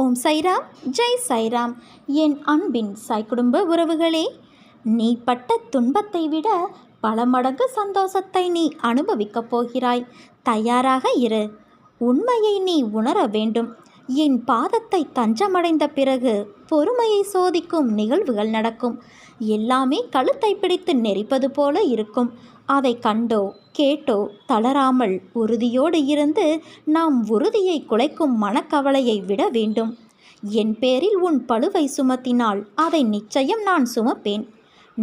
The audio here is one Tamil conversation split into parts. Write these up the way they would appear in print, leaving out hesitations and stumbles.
ஓம் சைராம், ஜெய் சைராம். என் அன்பின் சாய் குடும்ப உறவுகளே, நீ பட்ட துன்பத்தை விட பல மடங்கு சந்தோஷத்தை நீ அனுபவிக்கப் போகிறாய். தயாராக இரு. உண்மையை நீ உணர வேண்டும். என் பாதத்தை தஞ்சமடைந்த பிறகு பொறுமையை சோதிக்கும் நிகழ்வுகள் நடக்கும். எல்லாமே கழுத்தை பிடித்து நெரிப்பது போல இருக்கும். அதை கண்டோ கேட்டோ தளராமல் உறுதியோடு இருந்து நாம் உறுதியை குலைக்கும் மனக்கவலையை விட வேண்டும். என் பேரில் உன் பளுவை சுமத்தினால் அதை நிச்சயம் நான் சுமப்பேன்.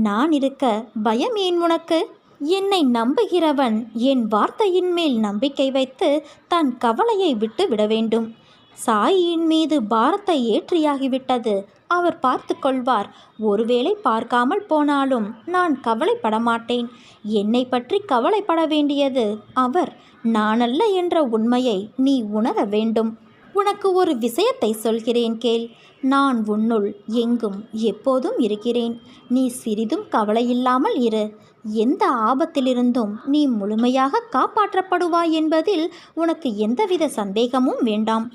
நான் இருக்க பயம் ஏன் உனக்கு? என்னை நம்புகிறவன் என் வார்த்தையின் மேல் நம்பிக்கை வைத்து தன் கவலையை விட்டு விட வேண்டும். சாயின் மீது பாரத்தை ஏற்றியாகிவிட்டது. அவர் பார்த்து கொள்வார். ஒருவேளை பார்க்காமல் போனாலும் நான் கவலைப்பட மாட்டேன். என்னை பற்றி கவலைப்பட வேண்டியது அவர், நானல்ல என்ற உண்மையை நீ உணர வேண்டும். உனக்கு ஒரு விஷயத்தை சொல்கிறேன் கேள். நான் உன்னுள் எங்கும் எப்போதும் இருக்கிறேன். நீ சிறிதும் கவலையில்லாமல் இரு. எந்த ஆபத்திலிருந்தும் நீ முழுமையாக காப்பாற்றப்படுவாய் என்பதில் உனக்கு எந்தவித சந்தேகமும் வேண்டாம்.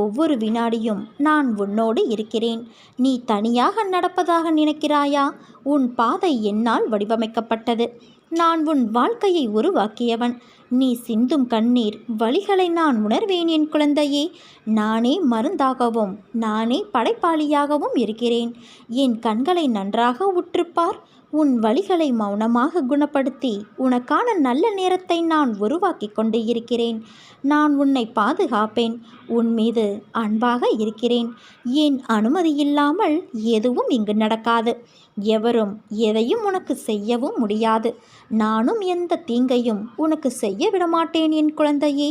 ஒவ்வொரு வினாடியும் நான் உன்னோடு இருக்கிறேன். நீ தனியாக நடப்பதாக நினைக்கிறாயா? உன் பாதை என்னால் வடிவமைக்கப்பட்டது. நான் உன் வாழ்க்கையை உருவாக்கியவன். நீ சிந்தும் கண்ணீர் வலிகளை நான் உணர்வேன் என் குழந்தையே. நானே மருந்தாகவும் நானே படைப்பாளியாகவும் இருக்கிறேன். என் கண்களை நன்றாக உற்றுப்பார். உன் வலிகளை மௌனமாக குணப்படுத்தி உனக்கான நல்ல நேரத்தை நான் உருவாக்கி கொண்டு இருக்கிறேன். நான் உன்னை பாதுகாப்பேன். உன் மீது அன்பாக இருக்கிறேன். என் அனுமதி இல்லாமல் எதுவும் இங்கு நடக்காது. எவரும் எதையும் உனக்கு செய்யவும் முடியாது. நானும் எந்த தீங்கையும் உனக்கு செய்ய விடமாட்டேன் என் குழந்தையே.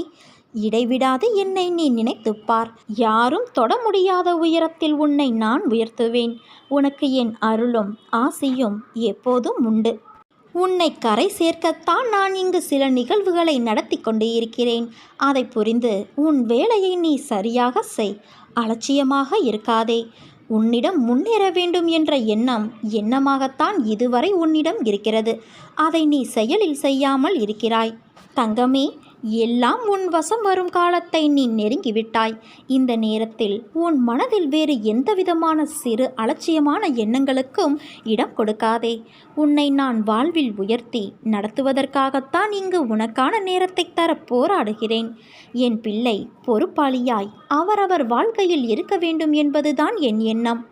இடைவிடாது என்னை நீ நினைத்துப்பார். யாரும் தொட முடியாத உயரத்தில் உன்னை நான் உயர்த்துவேன். உனக்கு என் அருளும் ஆசியும் எப்போதும் உண்டு. உன்னை கரை சேர்க்கத்தான் நான் இங்கு சில நிகழ்வுகளை நடத்தி கொண்டு இருக்கிறேன். அதை புரிந்து உன் வேலையை நீ சரியாக செய். அலட்சியமாக இருக்காதே. உன்னிடம் முன்னேற வேண்டும் என்ற எண்ணமாகத்தான் இதுவரை உன்னிடம் இருக்கிறது. அதை நீ செயலில் செய்யாமல் இருக்கிறாய். தங்கமே, எல்லாம் உன் வசம் வரும் காலத்தை நீ நெருங்கிவிட்டாய். இந்த நேரத்தில் உன் மனதில் வேறு எந்தவிதமான சிறு அலட்சியமான எண்ணங்களுக்கும் இடம் கொடுக்காதே. உன்னை நான் வாழ்வில் உயர்த்தி நடத்துவதற்காகத்தான் இங்கு உனக்கான நேரத்தை தர போராடுகிறேன். என் பிள்ளை, பொறுப்பாளியாய் அவரவர் வாழ்க்கையில் இருக்க வேண்டும் என்பதுதான் என் எண்ணம்.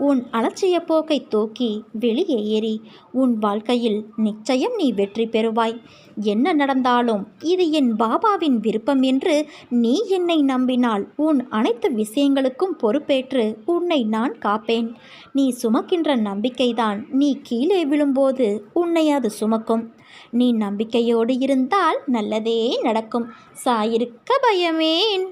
உன் அலட்சிய போக்கை தூக்கி வெளியே ஏறி உன் வாழ்க்கையில் நிச்சயம் நீ வெற்றி பெறுவாய். என்ன நடந்தாலும் இது என் பாபாவின் விருப்பம் என்று நீ என்னை நம்பினால் உன் அனைத்து விஷயங்களுக்கும் பொறுப்பேற்று உன்னை நான் காப்பேன். நீ சுமக்கின்ற நம்பிக்கைதான் நீ கீழே விழும்போது உன்னை அது சுமக்கும். நீ நம்பிக்கையோடு இருந்தால் நல்லதே நடக்கும். சாயிருக்க பயமேன்.